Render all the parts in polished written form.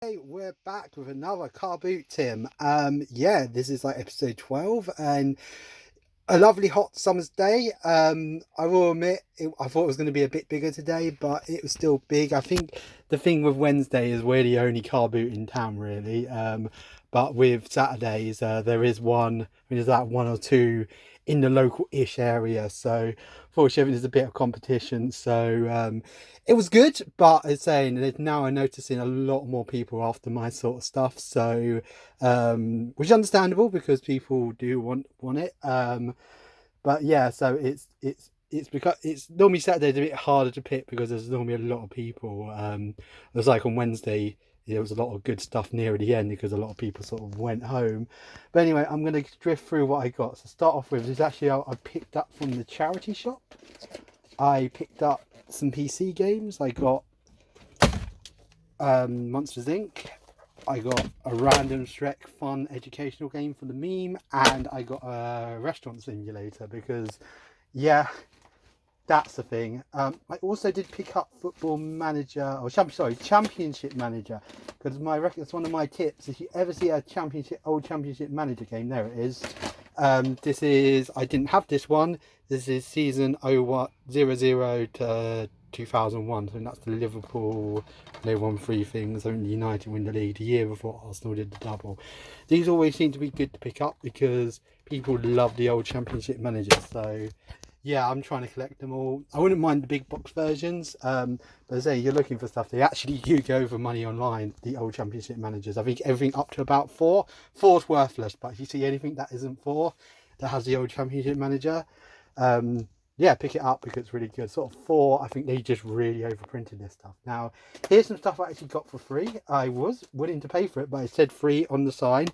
Hey, we're back with another Carboot Tim. Yeah, this is like episode 12 and a lovely hot summer's day. I will admit, I thought it was going to be a bit bigger today, but it was still big. I think the thing with Wednesday is we're the only car boot in town, really. But with Saturdays, there is one, there's like one or two in the local-ish area. So fortunately, there's a bit of competition. So it was good, but it's saying that now I'm noticing a lot more people after my sort of stuff. So which is understandable because people do want it. But yeah, so it's because it's normally Saturday's a bit harder to pick because there's normally a lot of people. It was like on Wednesday, there was a lot of good stuff near the end because a lot of people sort of went home. But anyway, I'm going to drift through what I got. So start off with is actually I picked up from the charity shop. I picked up some PC games. I got Monsters Inc. I got a random Shrek fun educational game for the meme, and I got a restaurant simulator because, yeah, that's the thing. I also did pick up Football Manager, or Championship Manager, because that's one of my tips. If you ever see a old Championship Manager game, there it is. This is, I didn't have this one. This is season 00 to 2001, so that's the Liverpool. They won 3 things, only United win the league the year before Arsenal did the double. These always seem to be good to pick up because people love the old Championship Managers. So yeah, I'm trying to collect them all. I wouldn't mind the big box versions, but as I say, you're looking for stuff. They actually do go for money online, the old Championship Managers. I think everything up to about 4. 4's worthless, but if you see anything that isn't 4, that has the old Championship Manager, yeah, pick it up because it's really good. Sort of 4, I think they just really overprinted this stuff. Now, here's some stuff I actually got for free. I was willing to pay for it, but it said free on the sign.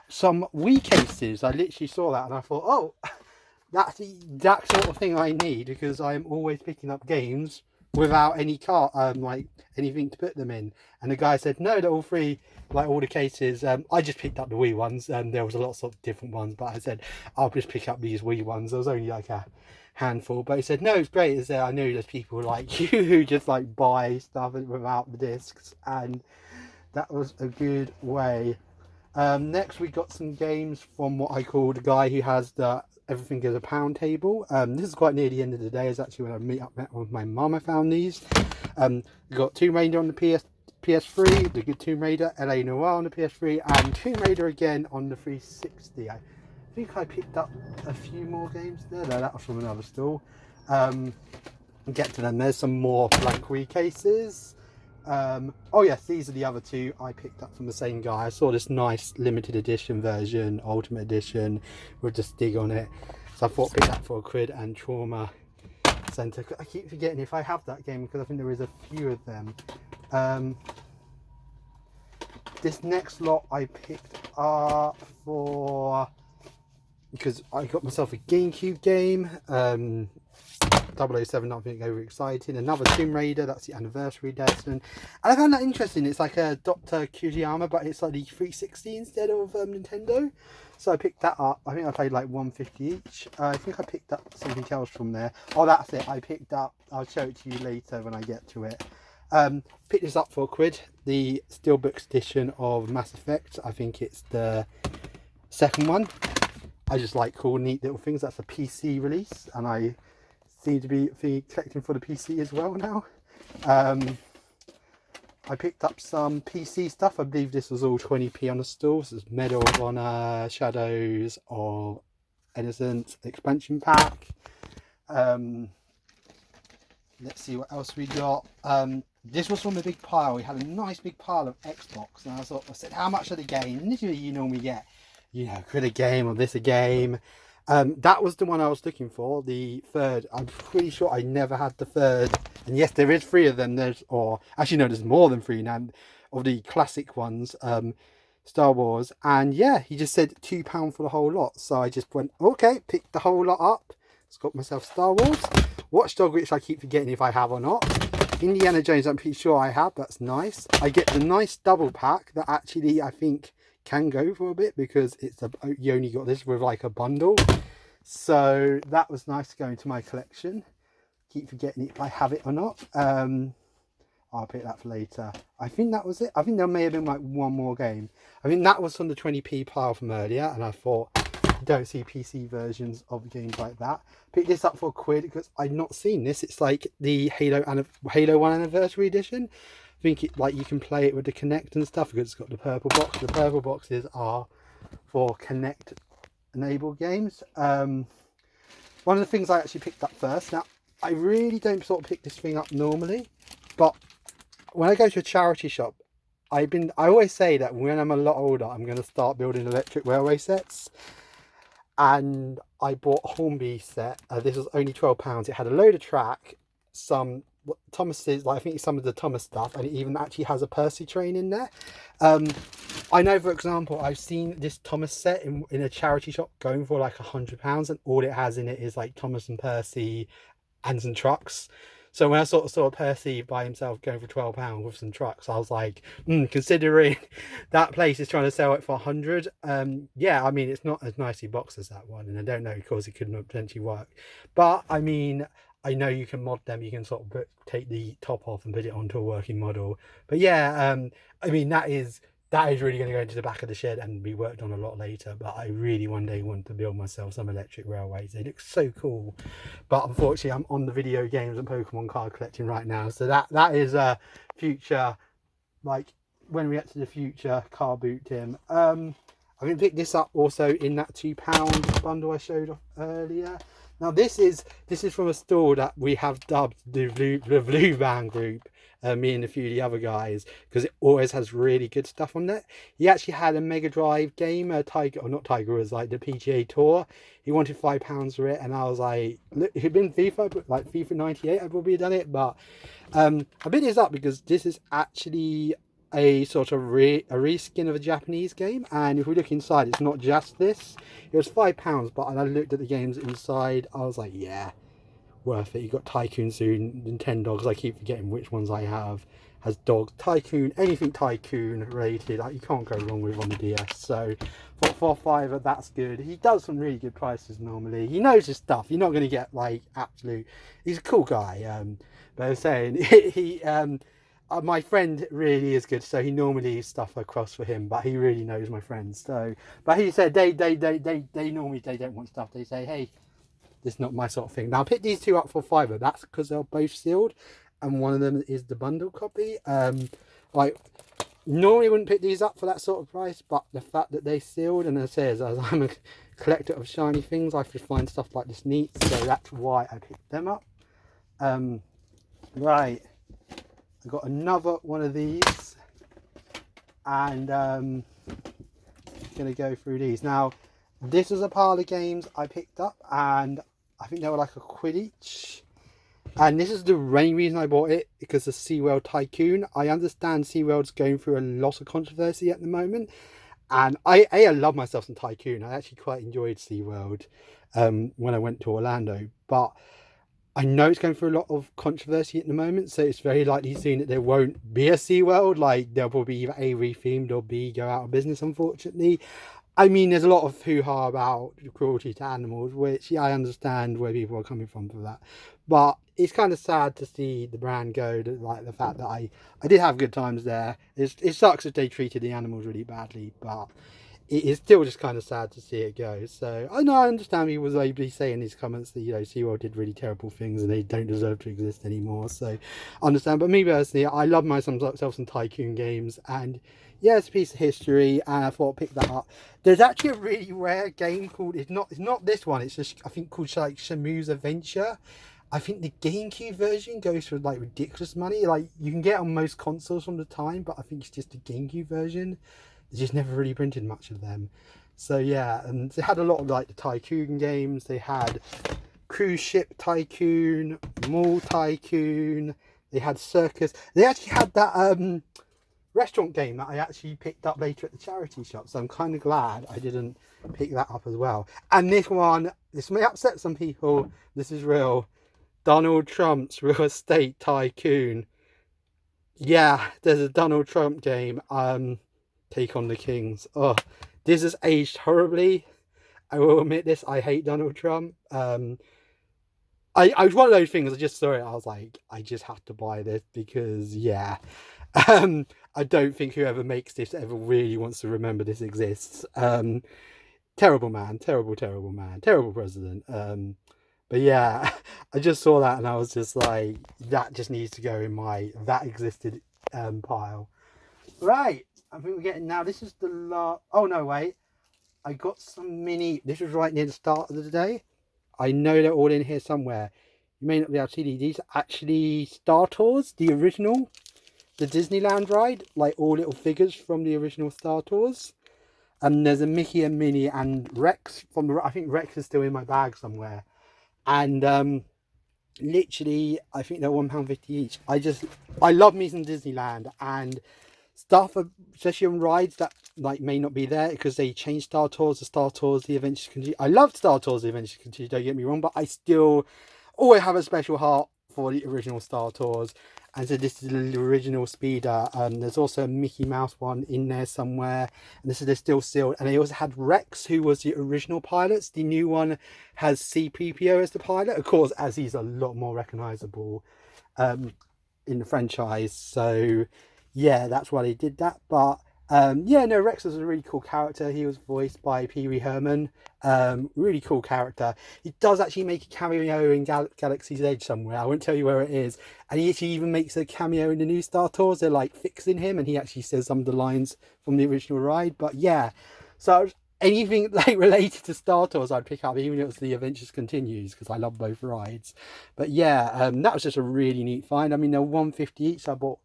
Some Wii cases. I literally saw that and I thought, oh, that's the exact sort of thing I need because I'm always picking up games without any like anything to put them in. And the guy said, no, they're all free, like all the cases. I just picked up the Wii ones, and there was a lot of different ones, but I said, I'll just pick up these Wii ones. There was only like a handful, but he said, no, it's great. Is there? I know there's people like you who just like buy stuff without the discs, and that was a good way. Next, we got some games from what I call the guy who has the everything is a pound table. This is quite near the end of the day. Is actually when I met with my mum. I found these. We got Tomb Raider on the PS3, the good Tomb Raider, LA Noire on the PS3, and Tomb Raider again on the 360. I think I picked up a few more games there. No, that was from another store. Get to them. There's some more blank Wii cases. Oh yes, these are the other 2 I picked up from the same guy. I saw this nice limited edition version, Ultimate Edition, with the Stig on it. So I thought I'd pick that for £1 and Trauma Center. I keep forgetting if I have that game because I think there is a few of them. This next lot I picked up for because I got myself a GameCube game. 007, not being over exciting. Another Tomb Raider, that's the anniversary edition. And I found that interesting. It's like a Dr. Kujiyama, but it's like the 360 instead of Nintendo. So I picked that up. I think I paid like $1.50 each. I think I picked up something else from there. Oh, that's it. I picked up, I'll show it to you later when I get to it. Picked this up for £1. The Steelbooks edition of Mass Effect. I think it's the second one. I just like cool, neat little things. That's a PC release, and I seem to be collecting for the PC as well now. I picked up some PC stuff. I believe this was all 20p on the store. This is Medal of Honor, Shadows of Innocence expansion pack. Let's see what else we got. This was from a big pile. We had a nice big pile of Xbox, and I said, how much are the games? And usually you normally get, you know, could a game or this a game. That was the one I was looking for, the third. I'm pretty sure I never had the third. And yes, there is 3 of them. There's more than 3 now of the classic ones, Star Wars. And yeah, he just said £2 for the whole lot. So I just went, okay, picked the whole lot up. Just got myself Star Wars. Watchdog, which I keep forgetting if I have or not. Indiana Jones, I'm pretty sure I have. That's nice. I get the nice double pack that actually I think can go for a bit because you only got this with like a bundle, so that was nice to go into my collection. Keep forgetting if I have it or not. I'll pick that for later. I think that was it. I think there may have been like one more game. I think that was from the 20p pile from earlier, and I thought, don't see PC versions of games like that. Picked this up for £1 because I'd not seen this. It's like the Halo 1 Anniversary Edition. I think it, like, you can play it with the Kinect and stuff because it's got the purple box. The purple boxes are for Kinect enabled games. One of the things I actually picked up first. Now, I really don't sort of pick this thing up normally, but when I go to a charity shop, I always say that when I'm a lot older, I'm going to start building electric railway sets. And I bought a Hornby set. This was only £12. It had a load of track, some Thomas's, like I think some of the Thomas stuff, and it even actually has a Percy train in there. I know, for example, I've seen this Thomas set in a charity shop going for like £100, and all it has in it is like Thomas and Percy and some trucks. So when I sort of saw Percy by himself going for £12 with some trucks, I was like, considering that place is trying to sell it for 100, yeah, I mean, it's not as nicely boxed as that one, and I don't know, of course, it could not potentially work. But I mean, I know you can mod them. You can sort of take the top off and put it onto a working model. But yeah, I mean, that is really going to go into the back of the shed and be worked on a lot later. But I really one day want to build myself some electric railways. They look so cool. But unfortunately, I'm on the video games and Pokemon card collecting right now. So that is a future, like when we get to the future Carboot Tim. I'm going to pick this up also in that £2 bundle I showed off earlier. Now this is from a store that we have dubbed the Blue Band Group. Me and a few of the other guys, because it always has really good stuff on it. He actually had a Mega Drive game, Tiger, or not Tiger, it was like the PGA Tour. He wanted £5 for it, and I was like, look, if it'd been FIFA, like FIFA 98, I'd probably have done it. But I picked this up because this is actually a sort of reskin of a Japanese game, and if we look inside, it's not just this. It was £5, but when I looked at the games inside, I was like, yeah, worth it. You got Tycoon soon, Nintendo, I keep forgetting which ones I have, has dogs, Tycoon, anything Tycoon related, like, you can't go wrong with on the DS. So for £5, that's good. He does some really good prices normally. He knows his stuff. You're not going to get like absolute, he's a cool guy. But I was saying, he my friend really is good, so he normally stuff across for him, but he really knows my friends. So, but he said they normally don't want stuff. They say, hey, this is not my sort of thing. Now I picked these two up for £5. That's because they're both sealed, and one of them is the bundle copy. Like, normally wouldn't pick these up for that sort of price, but the fact that they sealed, and it says, as I'm a collector of shiny things, I just find stuff like this neat, so that's why I picked them up. Right, I got another one of these, and gonna go through these now. This was a pile of games I picked up, and I think they were like £1 each. And this is the main reason I bought it, because of SeaWorld Tycoon. I understand SeaWorld's going through a lot of controversy at the moment, and I love myself some Tycoon. I actually quite enjoyed SeaWorld when I went to Orlando, but I know it's going through a lot of controversy at the moment, so it's very likely soon that there won't be a SeaWorld. Like, they'll probably either A, rethemed, or B, go out of business, unfortunately. I mean, there's a lot of hoo-ha about cruelty to animals, which, yeah, I understand where people are coming from for that. But it's kind of sad to see the brand go, like the fact that I did have good times there. It sucks that they treated the animals really badly, but it is still just kind of sad to see it go. So I know, I understand he was able to say in his comments that, you know, SeaWorld did really terrible things and they don't deserve to exist anymore. So I understand. But me personally, I love myself some Tycoon games, and yeah, it's a piece of history, and I thought I'd pick that up. There's actually a really rare game called, it's not this one, it's just, I think, called like Shamu's Adventure. I think the GameCube version goes for like ridiculous money. Like, you can get on most consoles from the time, but I think it's just the GameCube version. They just never really printed much of them. So yeah, and they had a lot of like the Tycoon games. They had Cruise Ship Tycoon, Mall Tycoon, they had Circus. They actually had that restaurant game that I actually picked up later at the charity shop, so I'm kind of glad I didn't pick that up as well. And this one, this may upset some people, this is real. Donald Trump's Real Estate Tycoon. Yeah, there's a Donald Trump game. Take on the Kings. Oh, this has aged horribly. I will admit this, I hate Donald Trump. I was one of those things. I just saw it. I was like, I just have to buy this because yeah. I don't think whoever makes this ever really wants to remember this exists. Terrible man, terrible man, terrible president. But yeah, I just saw that and I was just like, that just needs to go in my that existed pile. Right, I think we're getting now. This is the last. Oh no, wait. I got some mini. This was right near the start of the day. I know they're all in here somewhere. You may not be able to see these. Are actually Star Tours, the original, the Disneyland ride, like all little figures from the original Star Tours. And there's a Mickey and Minnie and Rex from the. I think Rex is still in my bag somewhere. And literally, I think they're £1.50 each. I love me some Disneyland and stuff, especially on rides that like may not be there because they changed Star Tours to Star Tours The Adventures Continue. I love Star Tours The Adventures Continue, don't get me wrong, but I still always have a special heart for the original Star Tours. And so this is the original speeder. There's also a Mickey Mouse one in there somewhere, and this is they're still sealed. And they also had Rex, who was the original pilots. The new one has C-3PO as the pilot, of course, as he's a lot more recognizable in the franchise. So yeah, that's why they did that. But yeah, no, Rex was a really cool character. He was voiced by Pee Wee Herman. Really cool character. He does actually make a cameo in Galaxy's Edge somewhere. I won't tell you where it is. And he actually even makes a cameo in the new Star Tours. They're like fixing him, and he actually says some of the lines from the original ride. But yeah, so anything like related to Star Tours I'd pick up, even if it was The Adventures Continues, because I love both rides. But yeah, that was just a really neat find. I mean, they're £1.50 each. So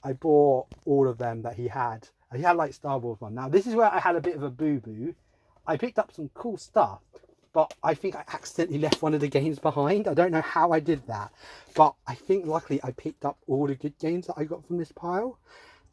I bought all of them that he had. He had like Star Wars one. Now this is where I had a bit of a boo-boo. I picked up some cool stuff, but I think I accidentally left one of the games behind. I don't know how I did that, but I think luckily I picked up all the good games that I got from this pile.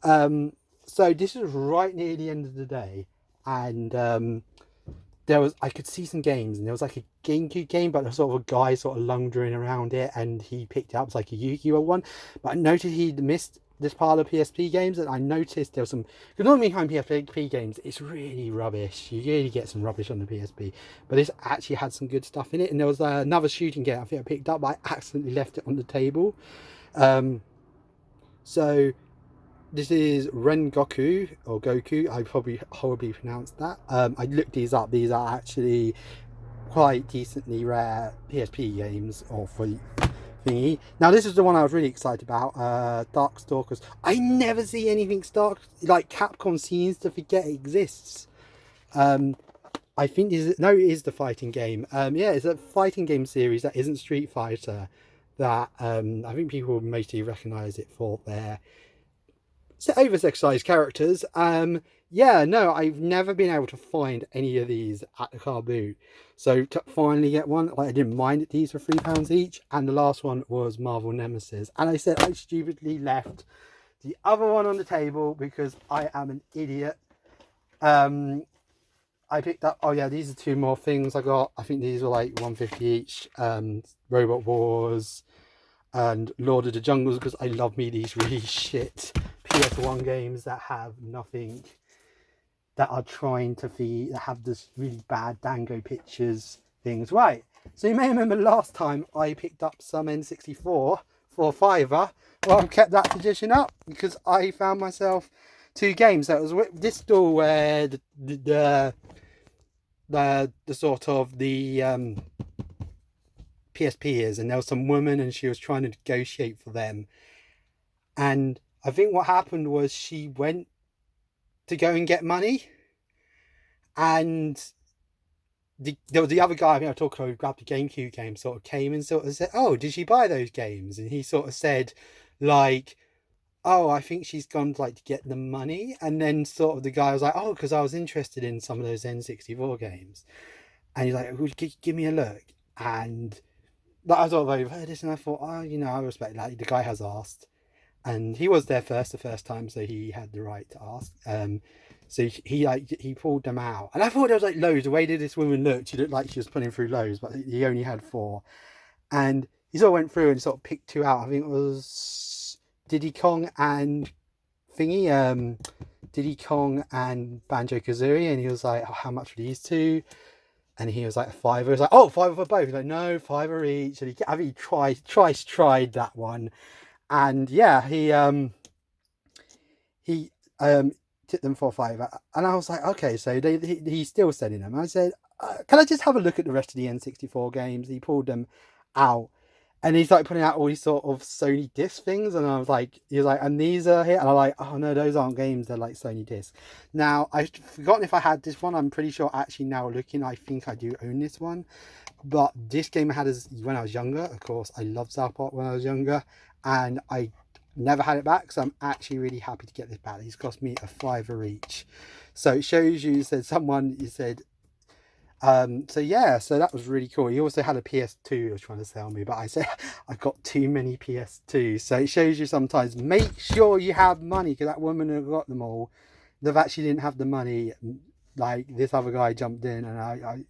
So this is right near the end of the day, and I could see some games, and there was like a GameCube game, but there was sort of a guy sort of lungering around it, and he picked it up. It's like a Yu-Gi-Oh one, but I noticed he'd missed this pile of PSP games, and I noticed there was some, because normally behind PSP games it's really rubbish. You really get some rubbish on the PSP, but this actually had some good stuff in it. And there was another shooting game I think I picked up, but I accidentally left it on the table. So this is Rengoku or Goku. I probably horribly pronounced that. I looked these up. These are actually quite decently rare PSP games, or for thingy. Now this is the one I was really excited about, Darkstalkers. I never see anything like Capcom seems to forget it exists. I think it is the fighting game. Yeah, it's a fighting game series that isn't Street Fighter, that I think people mostly recognise it for their over-sexualized characters. Yeah, no, I've never been able to find any of these at the car boot. So to finally get one, like I didn't mind that these were £3 each. And the last one was Marvel Nemesis. And I said I stupidly left the other one on the table because I am an idiot. I picked up, oh yeah, these are two more things I got. I think these were like £1.50 each. Robot Wars and Lord of the Jungles, because I love me these really shit PS1 games that have nothing, that are trying to feed, that have this really bad Dango pictures things. Right, so you may remember last time I picked up some N64 for a £5. Well, I've kept that tradition up because I found myself 2 games. So it was this store where the sort of the PSP is, and there was some woman and she was trying to negotiate for them, and I think what happened was she went to go and get money, and there was the other guy I think I talked to who grabbed the GameCube game, sort of came and sort of said, oh, did she buy those games? And he sort of said like, oh, I think she's gone like to get the money. And then sort of the guy was like, oh, because I was interested in some of those N64 games. And he's like, oh, give me a look. And like, I sort of overheard this, and I thought, oh, you know, I respect that. The guy has asked, and he was there the first time, so he had the right to ask. So he pulled them out, and I thought there was like loads. The way that this woman looked, she looked like she was pulling through loads, but he only had 4. And he sort of went through and sort of picked 2 out. I think it was Diddy Kong and thingy, Diddy Kong and Banjo Kazooie, and he was like, oh, how much for these 2? And he was like, a fiver. He was like, oh, fiver for both. He's like, no, fiver each. And he tried that one. And yeah, he tipped them for a fiver. And I was like, okay, so he's still sending them. I said, can I just have a look at the rest of the N64 games? He pulled them out. And he's like putting out all these sort of Sony disc things, and I was like, he's like, and these are here, and I'm like, oh no, those aren't games, they're like Sony discs. Now I've forgotten if I had this one. I'm pretty sure actually now looking, I think I do own this one. But this game I had as when I was younger. Of course, I loved South Park when I was younger, and I never had it back. So I'm actually really happy to get this back. These cost me a fiver each. So it shows you. Said someone. You said. So yeah, so that was really cool. He also had a PS2 he was trying to sell me, but I said I got too many PS2s. So it shows you sometimes make sure you have money, because that woman who got them all, they've actually didn't have the money. Like this other guy jumped in, and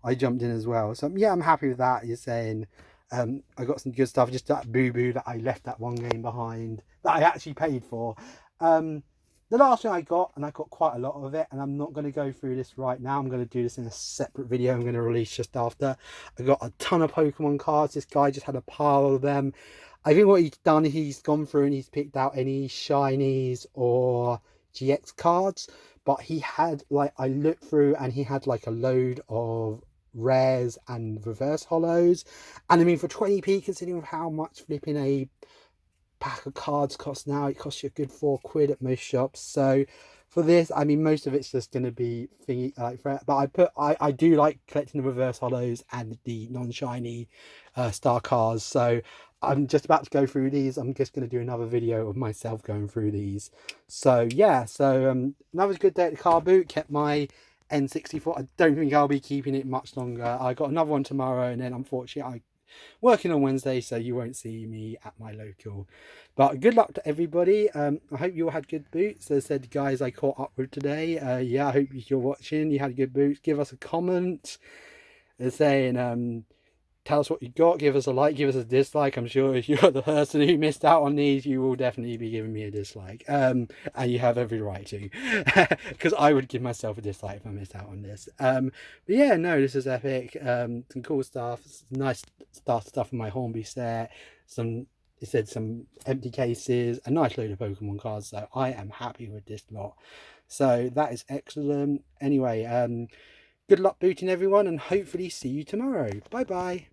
I jumped in as well. So yeah, I'm happy with that. You're saying I got some good stuff. Just that boo-boo that I left that one game behind that I actually paid for. The last thing I got, and I got quite a lot of it, and I'm not going to go through this right now. I'm going to do this in a separate video I'm going to release just after. I got a ton of Pokemon cards. This guy just had a pile of them. I think what he's done, he's gone through and he's picked out any shinies or GX cards. But he had, like, I looked through and he had like a load of rares and reverse holos. And I mean, for 20p, considering how much flipping a pack of cards costs now, it costs you a good £4 at most shops. So for this, I mean, most of it's just going to be thingy like, but I do like collecting the reverse holos and the non-shiny star cards. So I'm just about to go through these. I'm just going to do another video of myself going through these. So yeah, so another good day at the car boot. Kept my N64. I don't think I'll be keeping it much longer. I got another one tomorrow, and then unfortunately I'm working on Wednesday, so you won't see me at my local. But good luck to everybody. I hope you all had good boots. As I said, guys, I caught up with today. Yeah, I hope you're watching. You had good boots. Give us a comment. They're saying, tell us what you got. Give us a like. Give us a dislike. I'm sure if you're the person who missed out on these, you will definitely be giving me a dislike. And you have every right to, because I would give myself a dislike if I missed out on this. But yeah, no, this is epic. Some cool stuff. Nice stuff in my Hornby set. It said some empty cases, a nice load of Pokemon cards. So I am happy with this lot. So that is excellent. Anyway, good luck booting everyone, and hopefully see you tomorrow. Bye bye.